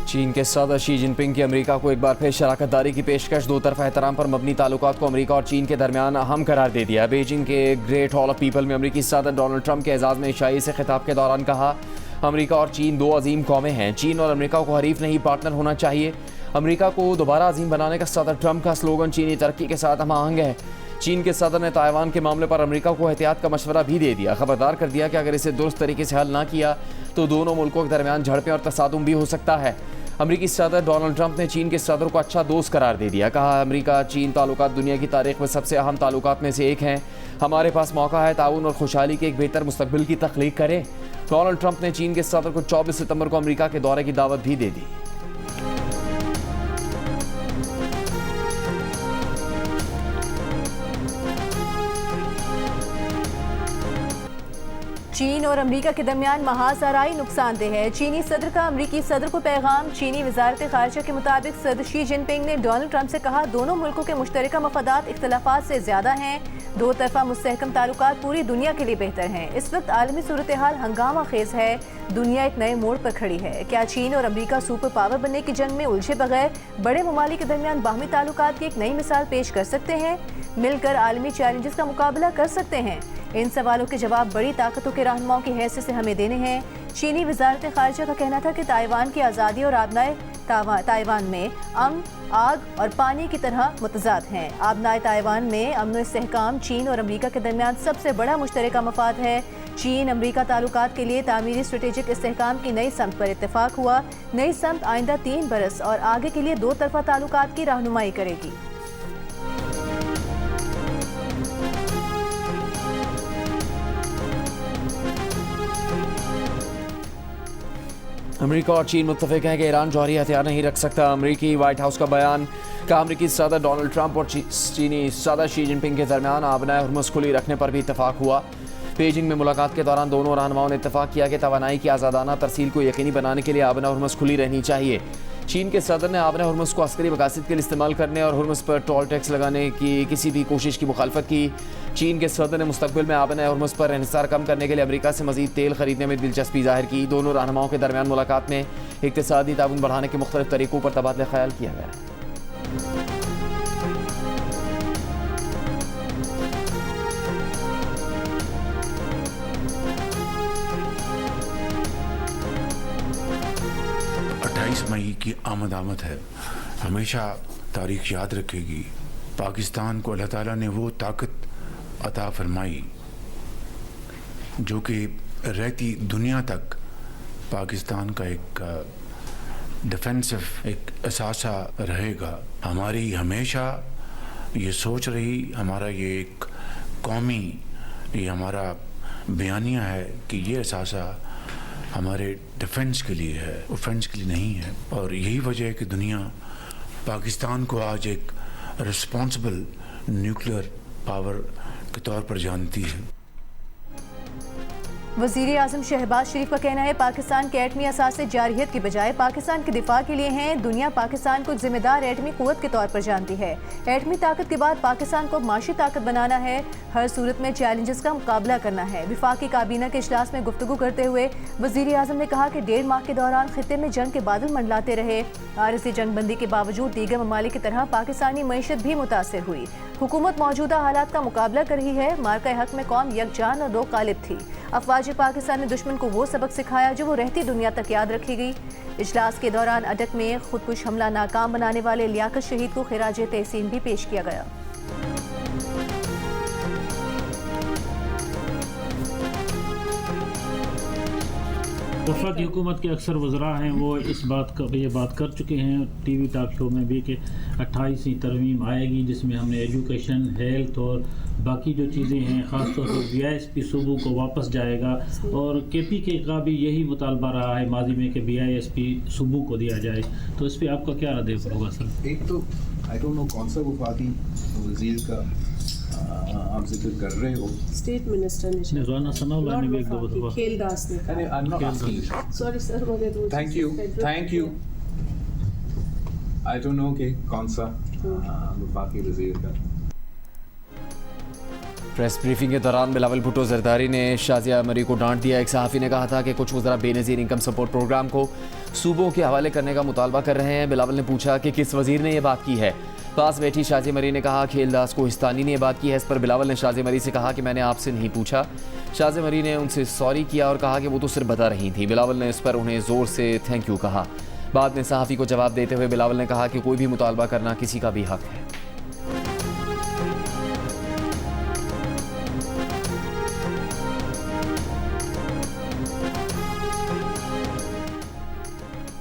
चीन के सदर शी जिनपिंग की अमेरिका को एक बार फिर शराकत दारी की पेशकश। दो तरफा एहतराम पर मबनी ताल्लुकात को अमेरिका और चीन के दरमियान अहम करार दे दिया। बीजिंग के ग्रेट हॉल ऑफ पीपल में अमेरिकी सदर डोनाल्ड ट्रंप के एजाज़ में ईशाई से खिताब के दौरान कहा, अमेरिका और चीन दो अजीम कौमें हैं। चीन और अमेरिका को हरीफ नहीं, पार्टनर होना चाहिए। अमेरिका को दोबारा अजीम बनाने का सदर ट्रंप का स्लोगन चीनी तरक्की के साथ हम आहंग है। चीन के सदर ने ताइवान के मामले पर अमेरिका को एहतियात का मशवरा भी दे दिया। खबरदार कर दिया कि अगर इसे दुरुस्त तरीके से हल ना किया तो दोनों मुल्कों के दरमियान झड़पें और तसादुम भी हो सकता है। अमेरिकी सदर डोनाल्ड ट्रंप ने चीन के सदर को अच्छा दोस्त करार दे दिया। कहा, अमेरिका चीन ताल्लुकात दुनिया की तारीख में सबसे अहम ताल्लुकात में से एक हैं। हमारे पास मौका है ताउन और खुशहाली के एक बेहतर मुस्तकबिल की तख्लीक करें। डोनाल्ड ट्रंप ने चीन के सदर को 24 सितंबर को अमेरिका के दौरे की दावत भी दे दी। चीन और अमेरिका के दरमियान महाज आराई नुकसानदेह है। चीनी सदर का अमेरिकी सदर को पैगाम। चीनी वजारत खारजा के मुताबिक सदर शी जिनपिंग ने डोनाल्ड ट्रंप से कहा, दोनों मुल्कों के मुश्तरका मफादात इख्तलाफात से ज्यादा हैं। दो तरफा मुस्तहकम ताल्लुकात पूरी दुनिया के लिए बेहतर हैं। इस वक्त आलमी सूरत हाल हंगामा खेज है। दुनिया एक नए मोड़ पर खड़ी है। क्या चीन और अमेरिका सुपर पावर बनने की जंग में उलझे बगैर बड़े ममालिक के दरमियान बाहमी ताल्लुकात की एक नई मिसाल पेश कर सकते हैं? मिलकर आलमी चैलेंजेस का मुकाबला कर सकते हैं? इन सवालों के जवाब बड़ी ताकतों के रहनुमाओं की हैसियत से हमें देने हैं। चीनी वजारत खारजा का कहना था कि ताइवान की आज़ादी और आबनाए ताइवान में अमन, आग और पानी की तरह मुतजाद हैं। आबनाए ताइवान में अमन और इस्तेहकाम चीन और अमेरिका के दरमियान सबसे बड़ा मुश्तरका मफाद है। चीन अमेरिका ताल्लुकात के लिए तामीरी स्ट्रेटेजिक इस्तेहकाम की नई समत पर इत्तेफाक हुआ। नई समत आइंदा 3 बरस और आगे के लिए दो तरफा ताल्लुकात की रहनुमाई करेगी। अमेरिका और चीन मुत्तफिक हैं कि ईरान जौहरी हथियार नहीं रख सकता। अमेरिकी व्हाइट हाउस का बयान। कहा, अमेरिकी सदर डोनाल्ड ट्रंप और चीनी सदर शी जिनपिंग के दरमियान आबनाए हुर्मुज़ खुली रखने पर भी इत्तफाक हुआ। बीजिंग में मुलाकात के दौरान दोनों रहनुमाओं ने इत्तफाक किया कि तवानाई की आज़ादाना तरसील को यकीनी बनाने के लिए आबनाए हुर्मुज़ खुली रहनी चाहिए। चीन के सदर ने आबनाए हुर्मुज़ को अस्करी मकासद के लिए इस्तेमाल करने और हुर्मुज़ पर टोल टैक्स लगाने की किसी भी कोशिश की मुखालफत की। चीन के सदर ने मुस्तकबिल में आबनाए हुर्मुज़ पर इन्हिसार कम करने के लिए अमेरिका से मज़ीद तेल खरीदने में दिलचस्पी जाहिर की। दोनों रहनुमाओं के दरमियान मुलाकात में इक़्तिसादी ताउन बढ़ाने के मुख्तलिफ तरीक़ों पर तबादला ख्याल किया गया। मई की आमद है। हमेशा तारीख याद रखेगी। पाकिस्तान को अल्लाह ताला ने वो ताकत अता फरमाई जो कि रहती दुनिया तक पाकिस्तान का एक डिफेंसिव एक असासा रहेगा। हमारी हमेशा ये सोच रही, हमारा ये एक कौमी ये हमारा बयानिया है कि ये असासा हमारे डिफेंस के लिए है, ऑफेंस के लिए नहीं है। और यही वजह है कि दुनिया पाकिस्तान को आज एक रिस्पॉन्सिबल न्यूक्लियर पावर के तौर पर जानती है। वज़ीर आज़म शहबाज शरीफ का कहना है, पाकिस्तान के एटमी असासे जारहियत की बजाय पाकिस्तान के दिफा के लिए हैं। दुनिया पाकिस्तान को जिम्मेदार एटमी क़ुव्वत के तौर पर जानती है। एटमी ताकत के बाद पाकिस्तान को माशी ताकत बनाना है। हर सूरत में चैलेंजेस का मुकाबला करना है। वफाकी काबीना के इजलास में गुफ्तगू करते हुए वज़ीर आज़म ने कहा कि 1.5 माह के दौरान खित्ते में जंग के बादल मंडलाते रहे। आरज़ी जंगबंदी के बावजूद दीगर ममालिक की तरह पाकिस्तानी मईशत भी मुतासर हुई। हुकूमत मौजूदा हालात का मुकाबला कर रही है। मार्का हक में कौम यकजान और दो गालिब थी। अफवाज पाकिस्तान ने दुश्मन को वो सबक सिखाया जो वो रहती दुनिया तक याद रखेगी। इजलास के दौरान अटक में खुदकुश हमला नाकाम बनाने वाले लियाकत शहीद को खिराज तहसीन भी पेश किया गया। वफाकी हुकूमत के अक्सर वज़रा हैं वो इस बात का ये बात कर चुके हैं टीवी टॉक शो में भी कि 28वीं तरमीम आएगी जिसमें हमने एजुकेशन, हेल्थ और बाकी जो चीज़ें हैं ख़ास तौर पर BISP सूबों को वापस जाएगा। और KPK का भी यही मुतालबा रहा है माजी में कि BISP सूबों को दिया जाए। तो इस पर आपका क्या रद्द होगा सर? एक तो आई डोंट नो कौन सा वफाकी वज़ीर का आप जिक्र कर रहे हो। स्टेट मिनिस्टर ने रोजाना सनाउल्लाह ने भी एक दो दफा खेलदास ने अरे I am not asking, sorry sir, thank you I don't know कि कौन सा वफाकी वज़ीर का प्रेस ब्रीफिंग के दौरान बिलावल भुट्टो जरदारी ने शाजिया मरी को डांट दिया। एक सहाफ़ी ने कहा था कि कुछ वज़रा बेनज़ीर इनकम सपोर्ट प्रोग्राम को सूबों के हवाले करने का मुतालबा कर रहे हैं। बिलावल ने पूछा कि किस वज़ीर ने यह बात की है। पास बैठी शाजिया मरी ने कहा खेलदास को हिस्तानी ने यह बात की है। इस पर बिलावल ने शाजिया मरी से कहा कि मैंने आपसे नहीं पूछा। शाजिया मरी ने उनसे सॉरी किया और कहा कि वो तो सिर्फ बता रही थी। बिलावल ने इस पर उन्हें ज़ोर से थैंक यू कहा। बाद में सहाफ़ी को जवाब देते हुए बिलावल ने कहा कि कोई भी मुतालबा करना किसी का भी हक है।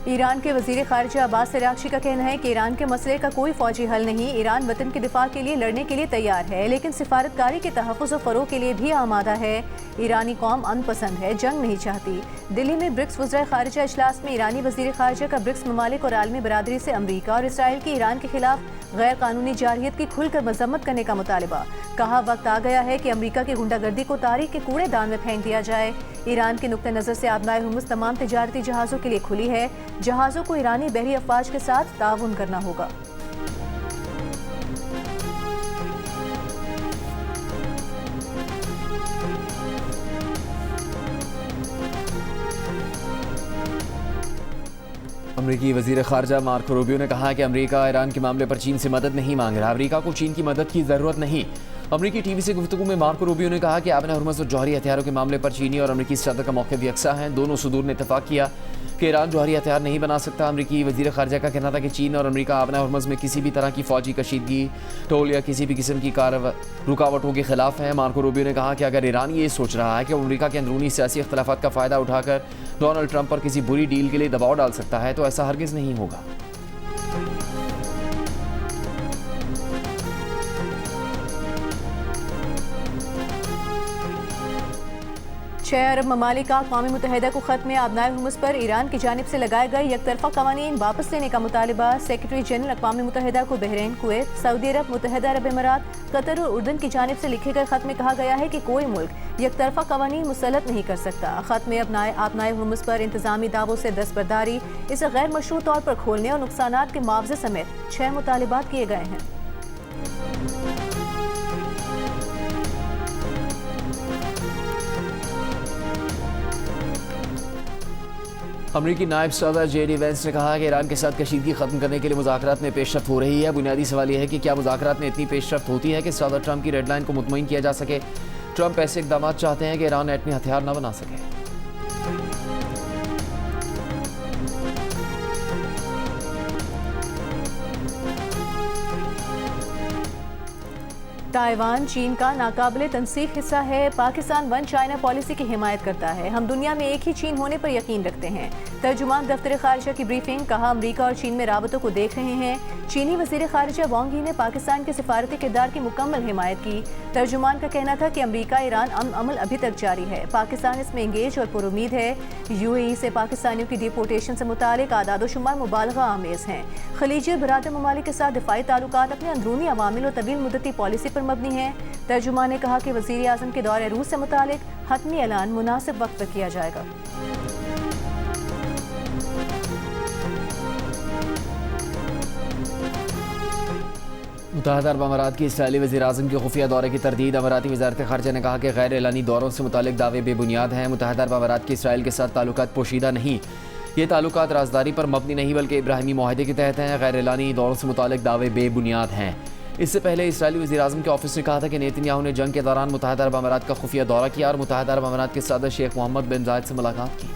ईरान के वज़ीर ख़ारिजा अब्बास अराग़ची का कहना है कि ईरान के मसले का कोई फ़ौजी हल नहीं। ईरान वतन के दिफा के लिए लड़ने के लिए तैयार है, लेकिन सिफारतकारी के तहफ़्फ़ुज़ और फ़रोग़ के लिए भी आमादा है। ईरानी कौम अमन पसंद है, जंग नहीं चाहती। दिल्ली में ब्रिक्स वज़राए ख़ारिजा इजलास में ईरानी वज़ीर ख़ारिजा का ब्रिक्स ममालिक और आलमी बरादरी से अमरीका और इसराइल की ईरान के खिलाफ गैर कानूनी जारहियत की खुलकर मजम्मत करने का मुतालबा। कहा वक्त आ गया है कि अमरीका की गुंडागर्दी को तारीख के कूड़ेदान में फेंक दिया जाए। ईरान के नुक्ते नज़र से आबनाए हुर्मुज़ तमाम तिजारती जहाज़ों के लिए खुली है। जहाज़ों को ईरानी बहरी अफवाज के साथ ताउन करना होगा। अमरीकी वज़ीर ख़ारिजा मार्को रूबियो ने कहा कि अमरीका ईरान के मामले पर चीन से मदद नहीं मांग रहा। अमरीका को चीन की मदद की ज़रूरत नहीं। अमरीकी टीवी से गुफ्तगू में मार्को रूबियो ने कहा कि आबना हुर्मुज़ और जौहरी हथियारों के मामले पर चीनी और अमरीकी सदर का मौक़िफ़ यकसा है। दोनों सदूर ने इत्तफ़ाक़ किया कि ईरान जौहरी हथियार नहीं बना सकता। अमरीकी वज़ीर ख़ारिजा का कहना था कि चीन और अमरीका आबना हुर्मुज़ में किसी भी तरह की फ़ौजी कशीदगी, टोल या किसी भी किस्म की रुकावटों के खिलाफ है। मार्को रूबियो ने कहा कि अगर ईरान ये सोच रहा है कि अमरीका के अंदरूनी सियासी इख्तलाफात का फ़ायदा उठाकर डोनाल्ड ट्रंप पर किसी बुरी डील के लिए दबाव डाल सकता है, तो ऐसा हरगिज़ नहीं होगा। 6 अरब ममालिक का अक़वाम मुत्तहिदा को ख़त में आबनाए हुर्मुज़ पर ईरान की जानिब से लगाए गए यकतरफ़ा क़वानीन वापस लेने का मुतालबा। सेक्रेटरी जनरल अक़वाम मुत्तहिदा को बहरीन, कुवैत, सऊदी अरब, मुत्तहिदा अरब अमीरात, कतर और उर्दन की जानिब से लिखे गए ख़त में कहा गया है कि कोई मुल्क यकतरफ़ा क़वानीन मुसल्लत नहीं कर सकता। ख़त में आबनाए हुर्मुज़ पर इंतज़ामी दावों से दस्तबरदारी, इसे गैर मशरूत तौर पर खोलने और नुकसानात के मुआवजे समेत 6 मुतालबात किए गए हैं। अमरीकी नायब सदर JD वेंस ने कहा कि ईरान के साथ कशीदगी ख़त्म करने के लिए मुज़ाकरात में पेशरफ्त हो रही है। बुनियादी सवाल यह है कि क्या मुज़ाकरात में इतनी पेशरफ्त होती है कि सदर ट्रंप की रेडलाइन को मुतमईन किया जा सके। ट्रंप ऐसे इक़दाम चाहते हैं कि ईरान एटमी हथियार न बना सके। ताइवान चीन का नाकाबिले तनसीख हिस्सा है। पाकिस्तान वन चाइना पॉलिसी की हिमायत करता है। हम दुनिया में एक ही चीन होने पर यकीन रखते हैं। तर्जुमान दफ्तर ख़ारिजा की ब्रीफिंग। कहा अमरीका और चीन में राबतों को देख रहे हैं। चीनी वज़ीर ख़ारिजा वांग यी ने पाकिस्तान के सिफारती किरदार की मुकम्मल हिमायत की। तर्जुमान का कहना था कि अमरीका ईरान अमल अभी तक जारी है। पाकिस्तान इसमें इंगेज और पुरुमीद है। UAE से पाकिस्तानियों की डिपोर्टेशन से मुतालिक आदादोशुमार मुबालगा आमेज़ हैं। खलीजी और बरादर ममालिक के साथ दिफाई ताल्लुकात अपने अंदरूनी अवामिल और तवील मुद्दती पॉलिसी पर मबनी है। तर्जुमान ने कहा कि वज़ीर आज़म के दौरे रूस से मुतालिक हतमी ऐलान मुनासिब वक्त पर किया जाएगा। मुत्तहिदा अरब अमीरात की इसराइली वज़ीर आज़म के खुफिया दौरे की तरदीद। अमीराती वज़ारत ख़ारिजा ने कहा कि गैर एलानी दौरों से मुतालिक दावे बेबुनियाद हैं। मुत्तहिदा अरब अमीरात के इसराइल के साथ ताल्लुकात पोशीदा नहीं। ये ताल्लुकात राजदारी पर मबनी नहीं बल्कि इब्राहिमी मुआहदे के तहत हैं। गैर एलानी दौरों से मुतालिक दावे बेबुनियाद हैं। इससे पहले इसराइली वज़ीर आज़म के ऑफिस ने कहा था कि नेतन्याहू ने जंग के दौरान मुत्तहिदा अरब अमीरात का खुफिया दौरा किया और मुत्तहिदा अरब अमीरात के सदर शेख मोहम्मद बिन जायद से मुलाकात की।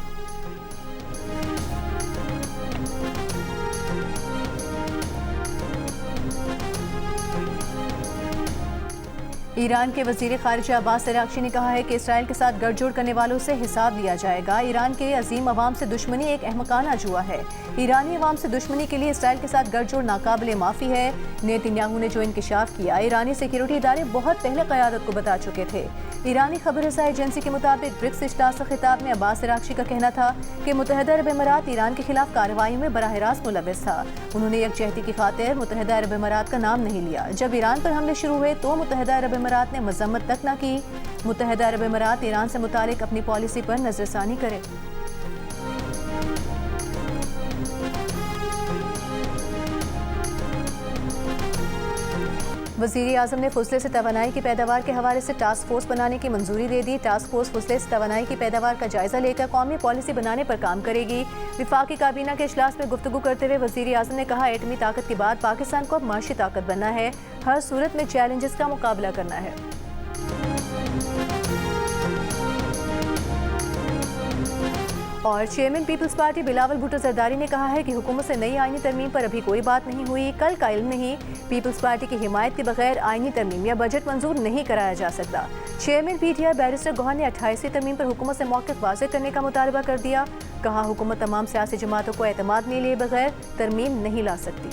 ईरान के वज़ीर ख़ारिजा अब्बास अराग़ची ने कहा है कि इसराइल के साथ गठजोड़ करने वालों से हिसाब लिया जाएगा। ईरान के अजीम अवाम से दुश्मनी एक अहमकाना जुआ है। ईरानी अवाम से दुश्मनी के लिए इसराइल के साथ गठजोड़ नाकाबिले माफ़ी है। नेतन्याहू ने जो इंकशाफ किया, ईरानी सिक्योरिटी इदारे बहुत पहले क़यादत को बता चुके थे। ईरानी खबर रसाई एजेंसी के मुताबिक ब्रिक्स इजलास से खिताब में अब्बास अराग़ची का कहना था कि मुत्तहिदा अरब अमीरात ईरान के खिलाफ कार्रवाई में बराह रास्त मुलव्वस था। उन्होंने यकजहती की खातिर मुत्तहिदा अरब अमीरात का नाम नहीं लिया। जब ईरान पर हमले शुरू हुए तो मुत्तहिदा अरब अमीरात ने मजम्मत तक न की। मुत्तहिदा अरब अमीरात ईरान से मुतालिक अपनी पॉलिसी पर नजरसानी करे। वज़ीर आज़म ने फुसले से तवानाई की पैदावार के हवाले से टास्क फोर्स बनाने की मंजूरी दे दी। टास्क फोर्स फुसले से तवानाई की पैदावार का जायजा लेकर कौमी पॉलिसी बनाने पर काम करेगी। विफाकी काबीना के इजलास में गुफ्तगू करते हुए वज़ीर आज़म ने कहा, एटमी ताकत के बाद पाकिस्तान को अब माशी ताकत बनना है, हर सूरत में चैलेंजेस का मुकाबला करना है। और चेयरमैन पीपल्स पार्टी बिलावल भुट्टो जरदारी ने कहा है कि हुकूमत से नई आईनी तरमीम पर अभी कोई बात नहीं हुई, कल का इल्म नहीं। पीपल्स पार्टी की हिमायत के बगैर आईनी तरमीम या बजट मंजूर नहीं कराया जा सकता। चेयरमैन पीटीआई बैरिस्टर गौहर ने 28वीं तरमीम पर हुकूमत से मौक़िफ़ वाज़ेह करने का मुतालबा कर दिया। कहा, हुकूमत तमाम सियासी जमातों को एतमाद में लिए बगैर तरमीम नहीं ला सकती।